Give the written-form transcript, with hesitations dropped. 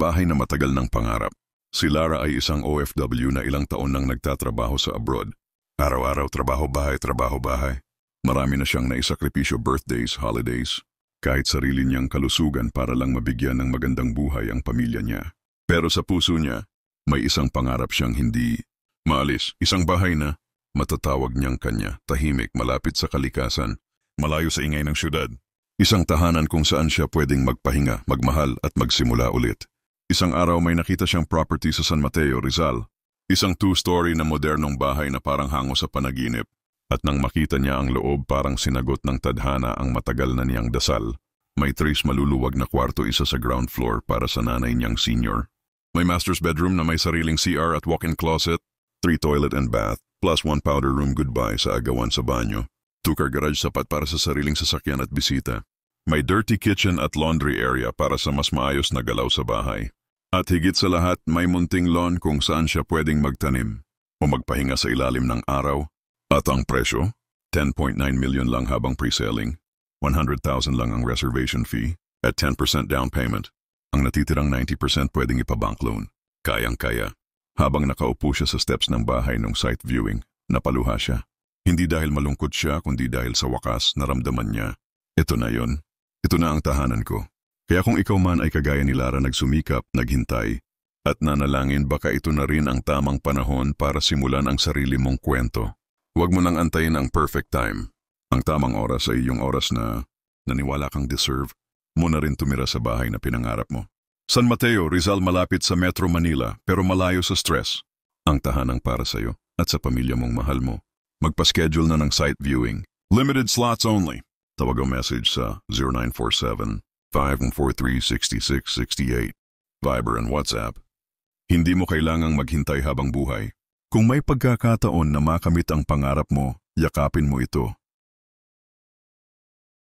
bahay na matagal ng pangarap. Si Lara ay isang OFW na ilang taon nang nagtatrabaho sa abroad. Araw-araw trabaho-bahay, trabaho-bahay. Marami na siyang naisakripisyo birthdays, holidays, kahit sarili niyang kalusugan para lang mabigyan ng magandang buhay ang pamilya niya. Pero sa puso niya, may isang pangarap siyang hindi maalis. Isang bahay na matatawag niyang kanya, tahimik, malapit sa kalikasan, malayo sa ingay ng syudad. Isang tahanan kung saan siya pwedeng magpahinga, magmahal at magsimula ulit. Isang araw may nakita siyang property sa San Mateo, Rizal. Isang two-story na modernong bahay na parang hango sa panaginip. At nang makita niya ang loob, parang sinagot ng tadhana ang matagal na niyang dasal. May 3 maluluwag na kwarto, isa sa ground floor para sa nanay niyang senior. May master's bedroom na may sariling CR at walk-in closet, 3 toilet and bath, plus 1 powder room goodbye sa agawan sa banyo. 2-car garage sapat para sa sariling sasakyan at bisita. May dirty kitchen at laundry area para sa mas maayos na galaw sa bahay. At higit sa lahat, may munting lawn kung saan siya pwedeng magtanim o magpahinga sa ilalim ng araw. At ang presyo, 10.9 million lang habang pre-selling, 100,000 lang ang reservation fee at 10% down payment. Ang natitirang 90% pwedeng ipa-bank loan. Kayang-kaya. Habang nakaupo siya sa steps ng bahay nung site viewing, napaluha siya. Hindi dahil malungkot siya, kundi dahil sa wakas naramdaman niya. Ito na yon. Ito na ang tahanan ko. Kaya kung ikaw man ay kagaya ni Lara, nagsumikap, naghintay, at nanalangin, baka ito na rin ang tamang panahon para simulan ang sarili mong kwento. Huwag mo nang antayin ang perfect time. Ang tamang oras ay yung oras na naniwala kang deserve mo na rin tumira sa bahay na pinangarap mo. San Mateo, Rizal, malapit sa Metro Manila pero malayo sa stress. Ang tahanang para sa'yo at sa pamilya mong mahal mo. Magpa-schedule na ng site viewing. Limited slots only. Tawag o message sa 0947-543-6668. Viber and WhatsApp. Hindi mo kailangang maghintay habang buhay. Kung may pagkakataon na makamit ang pangarap mo, yakapin mo ito.